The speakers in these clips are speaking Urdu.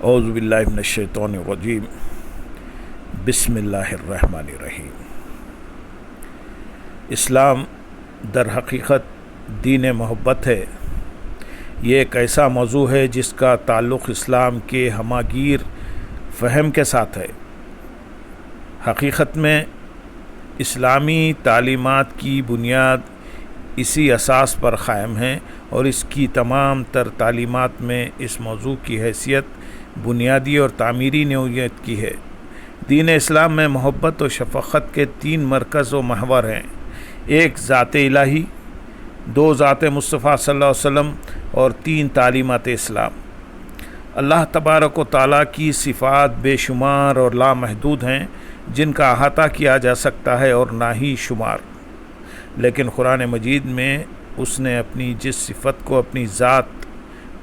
اعوذ باللہ من الشیطان الرجیم بسم اللہ الرحمن الرحیم۔ اسلام در حقیقت دین محبت ہے۔ یہ ایک ایسا موضوع ہے جس کا تعلق اسلام کے ہماگیر فہم کے ساتھ ہے۔ حقیقت میں اسلامی تعلیمات کی بنیاد اسی اساس پر قائم ہے اور اس کی تمام تر تعلیمات میں اس موضوع کی حیثیت بنیادی اور تعمیری نوعیت کی ہے۔ دین اسلام میں محبت و شفقت کے 3 مرکز و محور ہیں۔ ایک ذات الہی، 2 ذات مصطفیٰ صلی اللہ علیہ وسلم اور 3 تعلیمات اسلام۔ اللہ تبارک و تعالیٰ کی صفات بے شمار اور لامحدود ہیں جن کا احاطہ کیا جا سکتا ہے اور نہ ہی شمار، لیکن قرآن مجید میں اس نے اپنی جس صفت کو اپنی ذات،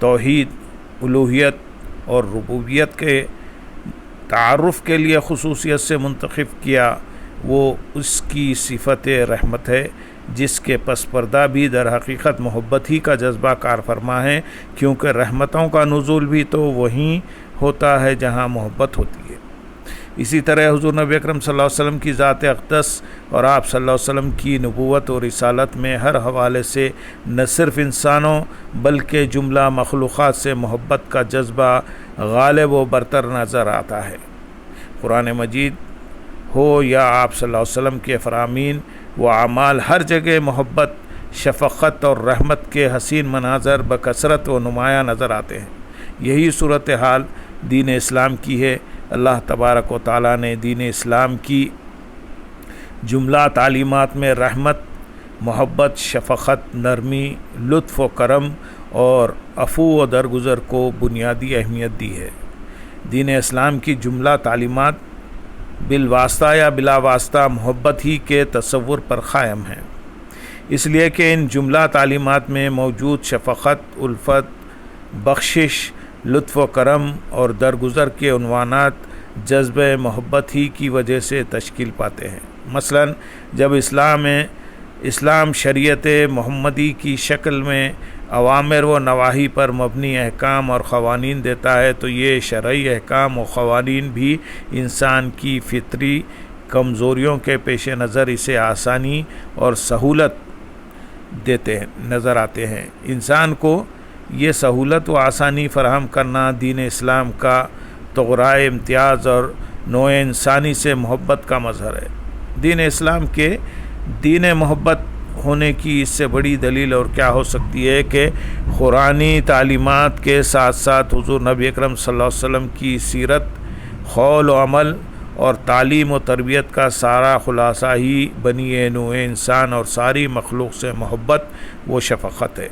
توحید، الوہیت اور ربوبیت کے تعارف کے لیے خصوصیت سے منتخب کیا، وہ اس کی صفت رحمت ہے، جس کے پس پردہ بھی در حقیقت محبت ہی کا جذبہ کار فرما ہے، کیونکہ رحمتوں کا نزول بھی تو وہیں ہوتا ہے جہاں محبت ہوتی ہے۔ اسی طرح حضور نبی اکرم صلی اللہ علیہ وسلم کی ذات اقدس اور آپ صلی اللہ علیہ وسلم کی نبوت اور رسالت میں ہر حوالے سے نہ صرف انسانوں بلکہ جملہ مخلوقات سے محبت کا جذبہ غالب و برتر نظر آتا ہے۔ قرآن مجید ہو یا آپ صلی اللہ علیہ وسلم کے فرامین و اعمال، ہر جگہ محبت، شفقت اور رحمت کے حسین مناظر بکثرت و نمایاں نظر آتے ہیں۔ یہی صورتحال دین اسلام کی ہے۔ اللہ تبارک و تعالیٰ نے دین اسلام کی جملہ تعلیمات میں رحمت، محبت، شفقت، نرمی، لطف و کرم اور عفو و درگزر کو بنیادی اہمیت دی ہے۔ دین اسلام کی جملہ تعلیمات بالواسطہ یا بلا واسطہ محبت ہی کے تصور پر قائم ہیں، اس لیے کہ ان جملہ تعلیمات میں موجود شفقت، الفت، بخشش، لطف و کرم اور درگزر کے عنوانات جذبہ محبت ہی کی وجہ سے تشکیل پاتے ہیں۔ مثلا جب اسلام شریعت محمدی کی شکل میں اوامر و نواہی پر مبنی احکام اور قوانین دیتا ہے تو یہ شرعی احکام و قوانین بھی انسان کی فطری کمزوریوں کے پیش نظر اسے آسانی اور سہولت دیتے نظر آتے ہیں۔ انسان کو یہ سہولت و آسانی فراہم کرنا دین اسلام کا طغرائے امتیاز اور نوع انسانی سے محبت کا مظہر ہے۔ دین اسلام کے دین محبت ہونے کی اس سے بڑی دلیل اور کیا ہو سکتی ہے کہ قرآنی تعلیمات کے ساتھ ساتھ حضور نبی اکرم صلی اللہ علیہ وسلم کی سیرت، قول و عمل اور تعلیم و تربیت کا سارا خلاصہ ہی بنی نوع انسان اور ساری مخلوق سے محبت و شفقت ہے۔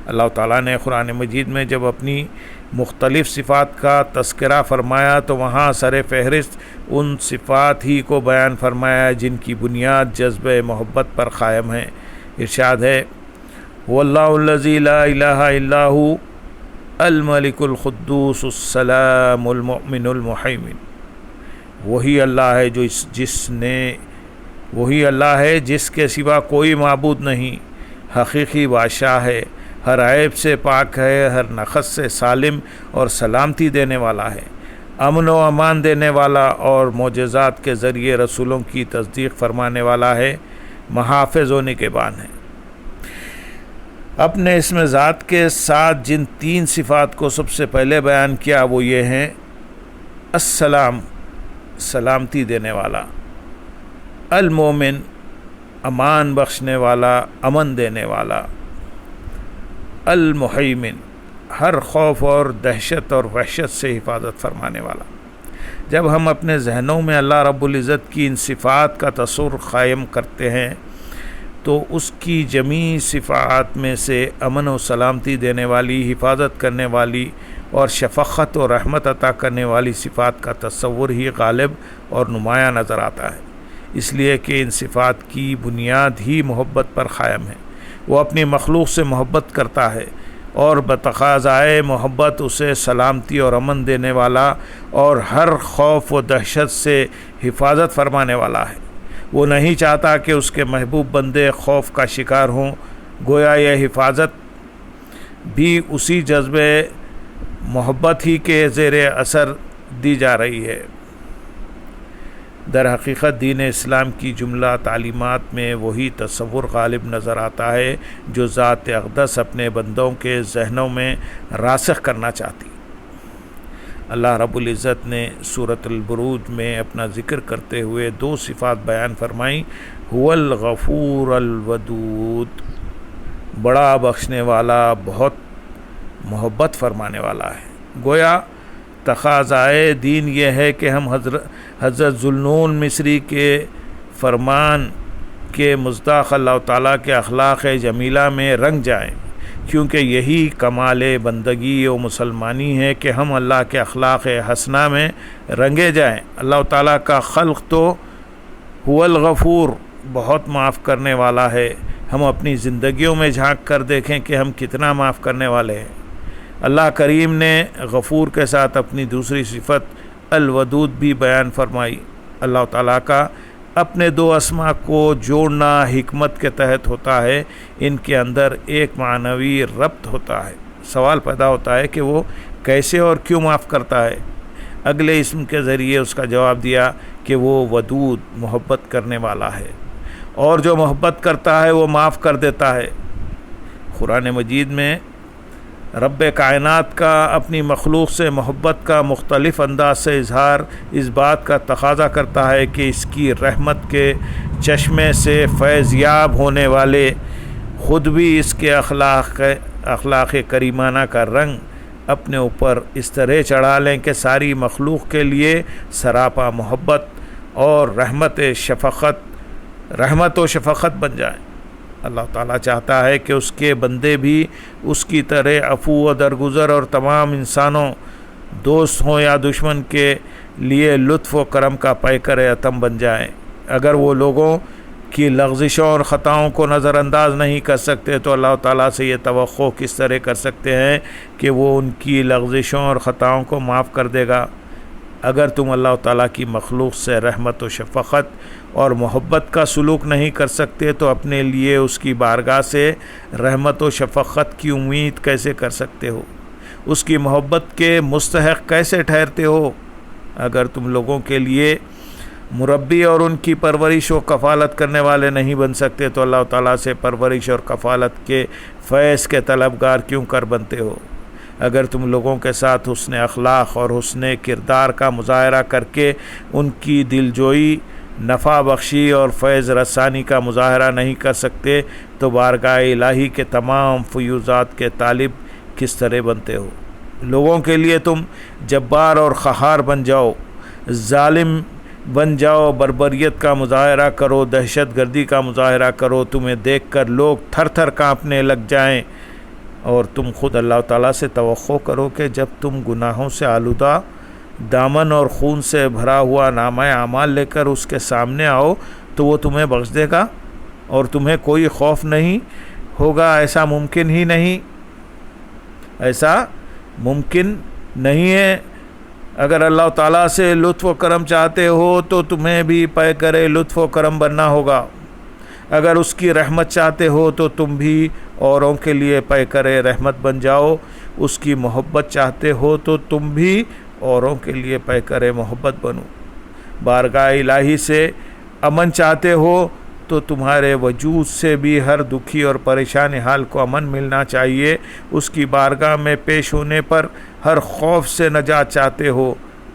اللہ تعالیٰ نے قرآن مجید میں جب اپنی مختلف صفات کا تذکرہ فرمایا تو وہاں سر فہرست ان صفات ہی کو بیان فرمایا جن کی بنیاد جذبہ محبت پر قائم ہے۔ ارشاد ہے، وَاللَّهُ الَّذِي لَا إِلَٰهَ إِلَّا هُوَ الْمَلِكُ الْقُدُّوسُ السَّلَامُ الْمُؤْمِنُ الْمُحَيْمِنُ۔ وہی اللہ ہے جس کے سوا کوئی معبود نہیں، حقیقی بادشاہ ہے، ہر عیب سے پاک ہے، ہر نقص سے سالم اور سلامتی دینے والا ہے، امن و امان دینے والا اور معجزات کے ذریعے رسولوں کی تصدیق فرمانے والا ہے، محافظ و نگہبان ہے۔ اپنے اسم ذات کے ساتھ جن 3 صفات کو سب سے پہلے بیان کیا وہ یہ ہیں: السلام، سلامتی دینے والا، المومن، امان بخشنے والا، امن دینے والا، المحیمن، ہر خوف اور دہشت اور وحشت سے حفاظت فرمانے والا۔ جب ہم اپنے ذہنوں میں اللہ رب العزت کی ان صفات کا تصور قائم کرتے ہیں تو اس کی جمیع صفات میں سے امن و سلامتی دینے والی، حفاظت کرنے والی اور شفقت و رحمت عطا کرنے والی صفات کا تصور ہی غالب اور نمایاں نظر آتا ہے، اس لیے کہ ان صفات کی بنیاد ہی محبت پر قائم ہے۔ وہ اپنی مخلوق سے محبت کرتا ہے اور بتقاضائے محبت اسے سلامتی اور امن دینے والا اور ہر خوف و دہشت سے حفاظت فرمانے والا ہے۔ وہ نہیں چاہتا کہ اس کے محبوب بندے خوف کا شکار ہوں، گویا یہ حفاظت بھی اسی جذبے محبت ہی کے زیر اثر دی جا رہی ہے۔ در حقیقت دین اسلام کی جملہ تعلیمات میں وہی تصور غالب نظر آتا ہے جو ذات اقدس اپنے بندوں کے ذہنوں میں راسخ کرنا چاہتی۔ اللہ رب العزت نے سورۃ البروج میں اپنا ذکر کرتے ہوئے 2 صفات بیان فرمائیں، هو الغفور الودود، بڑا بخشنے والا، بہت محبت فرمانے والا ہے۔ گویا تقاضائے دین یہ ہے کہ ہم حضرت ذوالنون مصری کے فرمان کے مصداق اللہ تعالیٰ کے اخلاق جمیلہ میں رنگ جائیں، کیونکہ یہی کمال بندگی و مسلمانی ہے کہ ہم اللہ کے اخلاق حسنہ میں رنگے جائیں۔ اللہ تعالیٰ کا خلق تو هو الغفور، بہت معاف کرنے والا ہے۔ ہم اپنی زندگیوں میں جھانک کر دیکھیں کہ ہم کتنا معاف کرنے والے ہیں۔ اللہ کریم نے غفور کے ساتھ اپنی دوسری صفت الودود بھی بیان فرمائی۔ اللہ تعالیٰ کا اپنے 2 اسماء کو جوڑنا حکمت کے تحت ہوتا ہے، ان کے اندر ایک معنوی ربط ہوتا ہے۔ سوال پیدا ہوتا ہے کہ وہ کیسے اور کیوں معاف کرتا ہے؟ اگلے اسم کے ذریعے اس کا جواب دیا کہ وہ ودود، محبت کرنے والا ہے، اور جو محبت کرتا ہے وہ معاف کر دیتا ہے۔ قرآن مجید میں رب کائنات کا اپنی مخلوق سے محبت کا مختلف انداز سے اظہار اس بات کا تقاضا کرتا ہے کہ اس کی رحمت کے چشمے سے فیض یاب ہونے والے خود بھی اس کے اخلاق کریمانہ کا رنگ اپنے اوپر اس طرح چڑھا لیں کہ ساری مخلوق کے لیے سراپا محبت اور رحمت و شفقت بن جائیں۔ اللہ تعالیٰ چاہتا ہے کہ اس کے بندے بھی اس کی طرح عفو و درگزر اور تمام انسانوں، دوست ہوں یا دشمن، کے لیے لطف و کرم کا پیکر عتم بن جائیں۔ اگر وہ لوگوں کی لغزشوں اور خطاؤں کو نظر انداز نہیں کر سکتے تو اللہ تعالیٰ سے یہ توقع کس طرح کر سکتے ہیں کہ وہ ان کی لغزشوں اور خطاؤں کو معاف کر دے گا؟ اگر تم اللہ تعالیٰ کی مخلوق سے رحمت و شفقت اور محبت کا سلوک نہیں کر سکتے تو اپنے لیے اس کی بارگاہ سے رحمت و شفقت کی امید کیسے کر سکتے ہو؟ اس کی محبت کے مستحق کیسے ٹھہرتے ہو؟ اگر تم لوگوں کے لیے مربی اور ان کی پرورش و کفالت کرنے والے نہیں بن سکتے تو اللہ تعالیٰ سے پرورش اور کفالت کے فیض کے طلبگار کیوں کر بنتے ہو؟ اگر تم لوگوں کے ساتھ حسن اخلاق اور حسن کردار کا مظاہرہ کر کے ان کی دلجوئی، نفع بخشی اور فیض رسانی کا مظاہرہ نہیں کر سکتے تو بارگاہ الہی کے تمام فیوزات کے طالب کس طرح بنتے ہو؟ لوگوں کے لیے تم جبار اور قہار بن جاؤ، ظالم بن جاؤ، بربریت کا مظاہرہ کرو، دہشت گردی کا مظاہرہ کرو، تمہیں دیکھ کر لوگ تھر تھر کانپنے لگ جائیں، اور تم خود اللہ تعالیٰ سے توقع کرو کہ جب تم گناہوں سے آلودہ دامن اور خون سے بھرا ہوا نامہ اعمال لے کر اس کے سامنے آؤ تو وہ تمہیں بخش دے گا اور تمہیں کوئی خوف نہیں ہوگا؟ ایسا ممکن ہی نہیں، ایسا ممکن نہیں ہے۔ اگر اللہ تعالیٰ سے لطف و کرم چاہتے ہو تو تمہیں بھی پیکر لطف و کرم بننا ہوگا۔ اگر اس کی رحمت چاہتے ہو تو تم بھی اوروں کے لیے پیکر رحمت بن جاؤ۔ اس کی محبت چاہتے ہو تو تم بھی اوروں کے لیے پیکر محبت بنو۔ بارگاہ الہی سے امن چاہتے ہو تو تمہارے وجود سے بھی ہر دکھی اور پریشان حال کو امن ملنا چاہیے۔ اس کی بارگاہ میں پیش ہونے پر ہر خوف سے نجات چاہتے ہو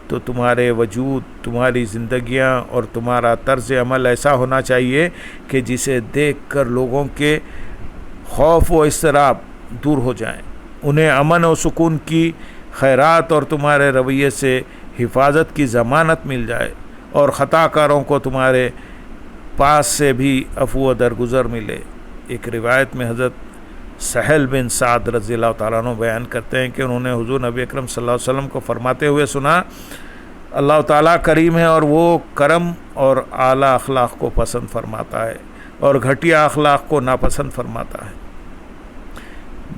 تو تمہارے وجود، تمہاری زندگیاں اور تمہارا طرز عمل ایسا ہونا چاہیے کہ جسے دیکھ کر لوگوں کے خوف و اضطراب دور ہو جائیں، انہیں امن و سکون کی خیرات اور تمہارے رویے سے حفاظت کی ضمانت مل جائے، اور خطا کاروں کو تمہارے پاس سے بھی عفو و درگزر ملے۔ ایک روایت میں حضرت سہل بن سعد رضی اللہ تعالیٰ عنہ بیان کرتے ہیں کہ انہوں نے حضور نبی اکرم صلی اللہ علیہ وسلم کو فرماتے ہوئے سنا، اللہ تعالیٰ کریم ہے اور وہ کرم اور اعلیٰ اخلاق کو پسند فرماتا ہے اور گھٹیا اخلاق کو ناپسند فرماتا ہے۔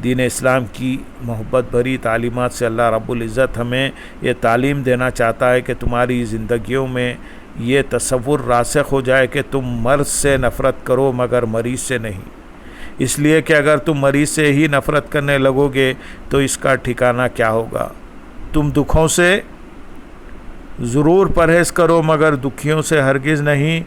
دین اسلام کی محبت بھری تعلیمات سے اللہ رب العزت ہمیں یہ تعلیم دینا چاہتا ہے کہ تمہاری زندگیوں میں یہ تصور راسخ ہو جائے کہ تم مرض سے نفرت کرو مگر مریض سے نہیں، اس لیے کہ اگر تم مریض سے ہی نفرت کرنے لگو گے تو اس کا ٹھکانہ کیا ہوگا؟ تم دکھوں سے ضرور پرہیز کرو مگر دکھیوں سے ہرگز نہیں،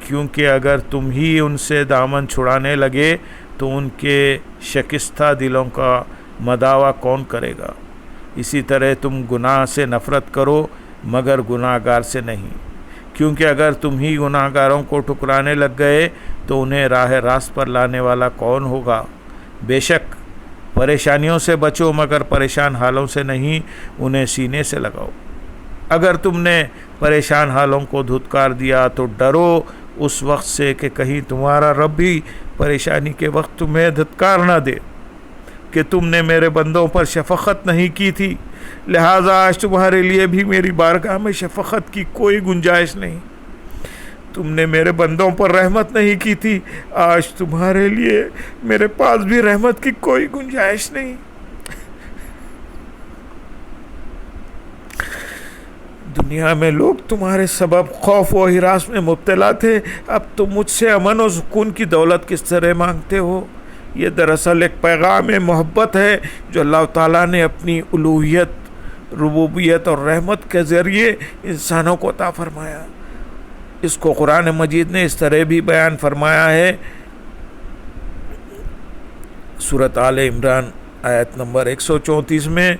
کیونکہ اگر تم ہی ان سے دامن چھڑانے لگے تو ان کے شکستہ دلوں کا مداوع کون کرے گا؟ اسی طرح تم گناہ سے نفرت کرو مگر گناہ گار سے نہیں، کیونکہ اگر تم ہی گناہ گاروں کو ٹھکرانے لگ گئے تو انہیں راہ راست پر لانے والا کون ہوگا؟ بے شک پریشانیوں سے بچو مگر پریشان حالوں سے نہیں، انہیں سینے سے لگاؤ۔ اگر تم نے پریشان حالوں کو دھتکار دیا تو ڈرو اس وقت سے کہ کہیں تمہارا رب بھی پریشانی کے وقت تمہیں دھتکار نہ دے کہ تم نے میرے بندوں پر شفقت نہیں کی تھی، لہٰذا آج تمہارے لیے بھی میری بارگاہ میں شفقت کی کوئی گنجائش نہیں۔ تم نے میرے بندوں پر رحمت نہیں کی تھی، آج تمہارے لیے میرے پاس بھی رحمت کی کوئی گنجائش نہیں۔ دنیا میں لوگ تمہارے سبب خوف و ہراس میں مبتلا تھے، اب تم مجھ سے امن و سکون کی دولت کس طرح مانگتے ہو؟ یہ دراصل ایک پیغام محبت ہے جو اللہ تعالیٰ نے اپنی الوہیت، ربوبیت اور رحمت کے ذریعے انسانوں کو عطا فرمایا۔ اس کو قرآن مجید نے اس طرح بھی بیان فرمایا ہے، سورۃ آل عمران آیت نمبر 134 میں،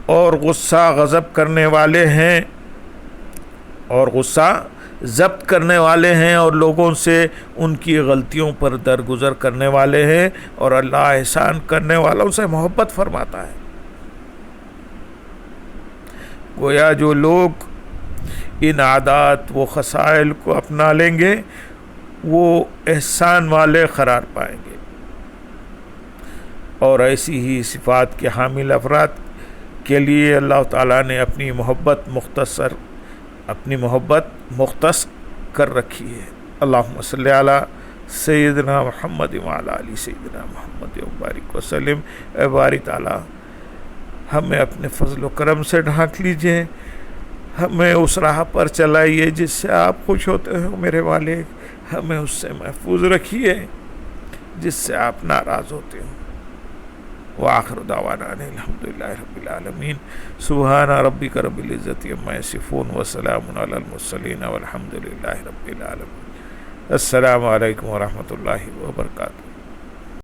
اور غصہ غضب کرنے والے ہیں اور غصہ ضبط کرنے والے ہیں اور لوگوں سے ان کی غلطیوں پر درگزر کرنے والے ہیں، اور اللہ احسان کرنے والوں سے محبت فرماتا ہے۔ گویا جو لوگ ان عادات و خصائل کو اپنا لیں گے وہ احسان والے قرار پائیں گے، اور ایسی ہی صفات کے حامل افراد کے لیے اللہ تعالیٰ نے اپنی محبت مختص کر رکھی ہے۔ اللہم صلی علی سیدنا محمد وعلی آل سیدنا محمد وبارک وسلم۔ اے باری تعالیٰ ہمیں اپنے فضل و کرم سے ڈھانک لیجئے، ہمیں اس راہ پر چلائیے جس سے آپ خوش ہوتے ہو میرے والے، ہمیں اس سے محفوظ رکھیے جس سے آپ ناراض ہوتے ہو۔ وآخر دعوانا الحمدللہ رب العالمین، سبحان ربک رب العزت عما یصفون وسلام علی المرسلین والحمدللہ رب العالمین۔ السلام علیکم ورحمۃ اللہ وبرکاتہ۔